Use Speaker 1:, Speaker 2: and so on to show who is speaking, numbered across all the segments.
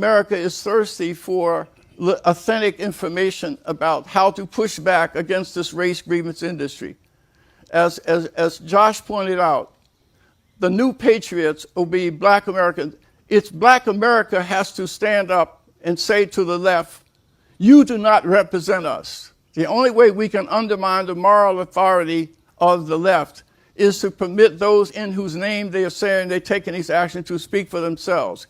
Speaker 1: America is thirsty for authentic information about how to push back against this race grievance industry. As Josh pointed out, the new patriots will be Black Americans. It's Black America has to stand up and say to the left, you do not represent us. The only way we can undermine the moral authority of the left is to permit those in whose name they are saying they're taking these actions to speak for themselves.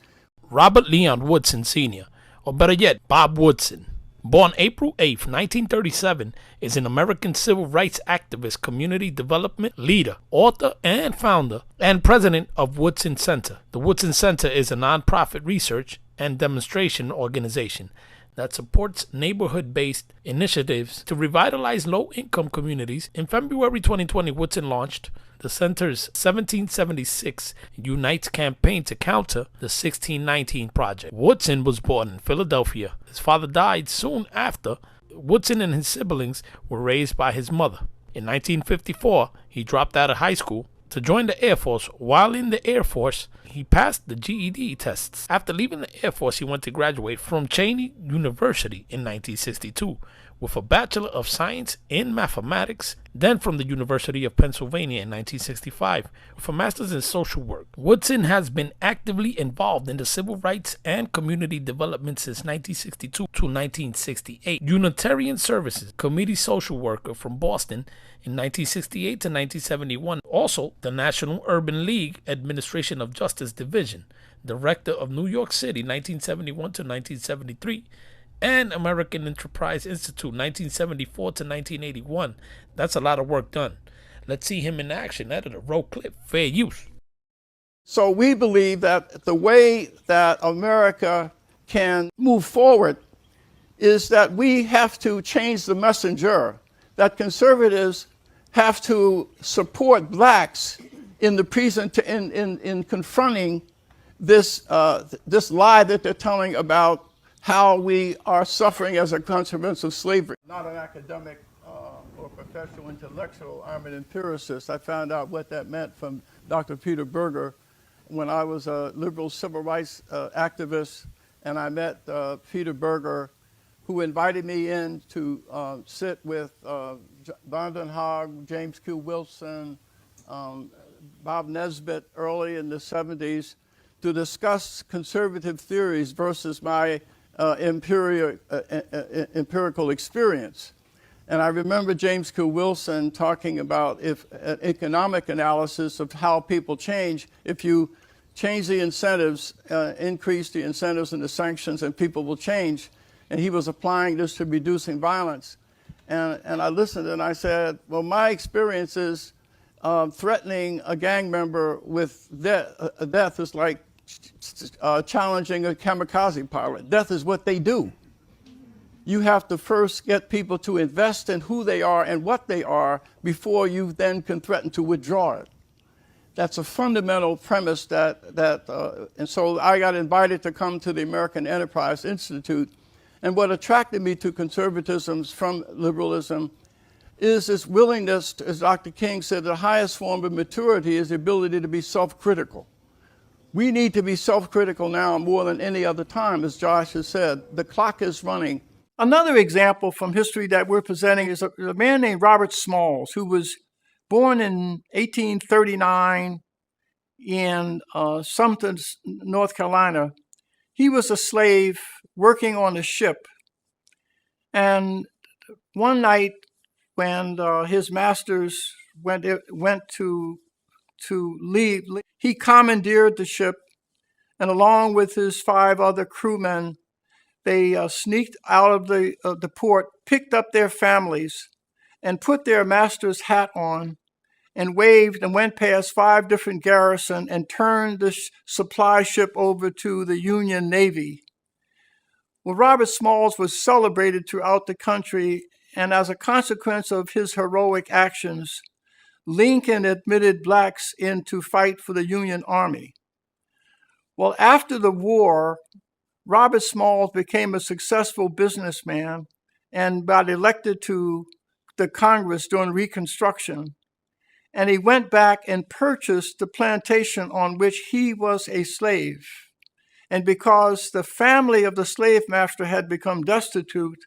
Speaker 2: Robert Leon Woodson Sr., or better yet, Bob Woodson, born April 8, 1937, is an American civil rights activist, community development leader, author and founder, and president of Woodson Center. The Woodson Center is a nonprofit research and demonstration organization that supports neighborhood-based initiatives to revitalize low-income communities. In February 2020, Woodson launched the center's 1776 Unites campaign to counter the 1619 Project. Woodson was born in Philadelphia. His father died soon after. Woodson and his siblings were raised by his mother. In 1954, he dropped out of high school to join the Air Force. While in the Air Force, he passed the GED tests. After leaving the Air Force, he went to graduate from Cheney University in 1962 with a Bachelor of Science in Mathematics, then from the University of Pennsylvania in 1965 with a Master's in Social Work. Woodson has been actively involved in the civil rights and community development since 1962 to 1968. Unitarian Services Committee social worker from Boston in 1968 to 1971. Also, the National Urban League Administration of Justice Division, Director of New York City 1971 to 1973, and American Enterprise Institute 1974 to 1981. That's a lot of work done. Let's see him in action. Editor, roll clip, fair use.
Speaker 1: So we believe that the way that America can move forward is that we have to change the messenger, that conservatives have to support blacks in the in confronting this lie that they're telling about how we are suffering as a consequence of slavery. Not an academic or professional intellectual, I'm an empiricist. I found out what that meant from Dr. Peter Berger when I was a liberal civil rights activist, and I met Peter Berger, who invited me in to sit with London Hogg, James Q. Wilson, Bob Nesbitt early in the 70s to discuss conservative theories versus my empirical experience. And I remember James Q. Wilson talking about if economic analysis of how people change, if you change the incentives, increase the incentives and the sanctions, and people will change. And he was applying this to reducing violence. And I listened and I said, well, my experience is threatening a gang member with death is like challenging a kamikaze pilot. Death is what they do. You have to first get people to invest in who they are and what they are before you then can threaten to withdraw it. That's a fundamental premise and so I got invited to come to the American Enterprise Institute. And what attracted me to conservatism from liberalism is this willingness, as Dr. King said, the highest form of maturity is the ability to be self-critical. We need to be self-critical now more than any other time, as Josh has said. The clock is running. Another example from history that we're presenting is a man named Robert Smalls, who was born in 1839 in Sumter, North Carolina. He was a slave working on a ship. And one night when his masters went to leave, he commandeered the ship, and along with his 5 other crewmen, they sneaked out of the port, picked up their families, and put their master's hat on, and waved and went past 5 different garrisons and turned the supply ship over to the Union Navy. Well, Robert Smalls was celebrated throughout the country, and as a consequence of his heroic actions, Lincoln admitted blacks in to fight for the Union Army. Well, after the war, Robert Smalls became a successful businessman and got elected to the Congress during Reconstruction. And he went back and purchased the plantation on which he was a slave. And because the family of the slave master had become destitute,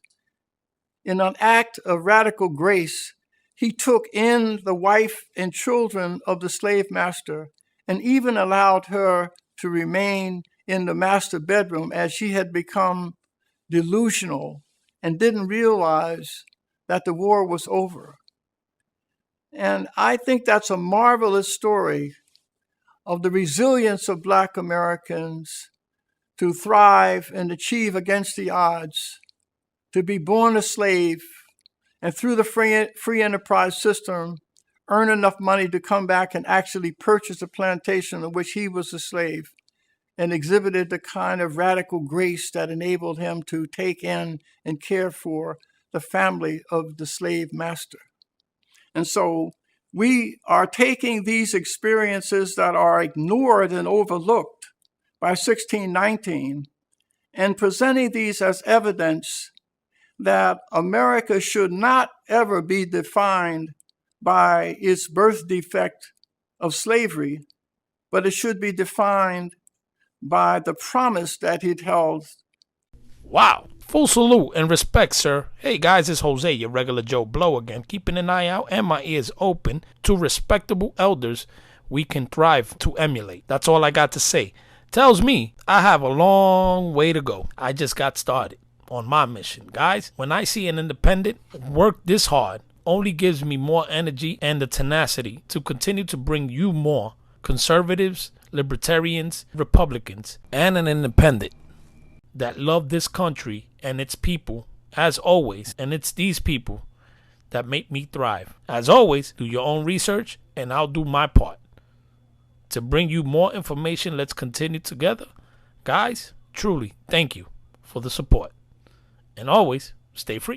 Speaker 1: in an act of radical grace, he took in the wife and children of the slave master and even allowed her to remain in the master bedroom, as she had become delusional and didn't realize that the war was over. And I think that's a marvelous story of the resilience of Black Americans to thrive and achieve against the odds, to be born a slave, and through the free enterprise system, earn enough money to come back and actually purchase a plantation in which he was a slave, and exhibited the kind of radical grace that enabled him to take in and care for the family of the slave master. And so we are taking these experiences that are ignored and overlooked by 1619 and presenting these as evidence that America should not ever be defined by its birth defect of slavery, but it should be defined by the promise that it held.
Speaker 2: Wow. Full salute and respect, sir. Hey guys, it's Jose, your regular Joe Blow again, keeping an eye out and my ears open to respectable elders we can thrive to emulate. That's all I got to say. Tells me I have a long way to go. I just got started on my mission. Guys, when I see an independent work this hard, only gives me more energy and the tenacity to continue to bring you more conservatives, libertarians, Republicans, and an independent that love this country and its people as always. And it's these people that make me thrive. As always, do your own research and I'll do my part to bring you more information. Let's continue together. Guys, truly, thank you for the support. And always, stay free.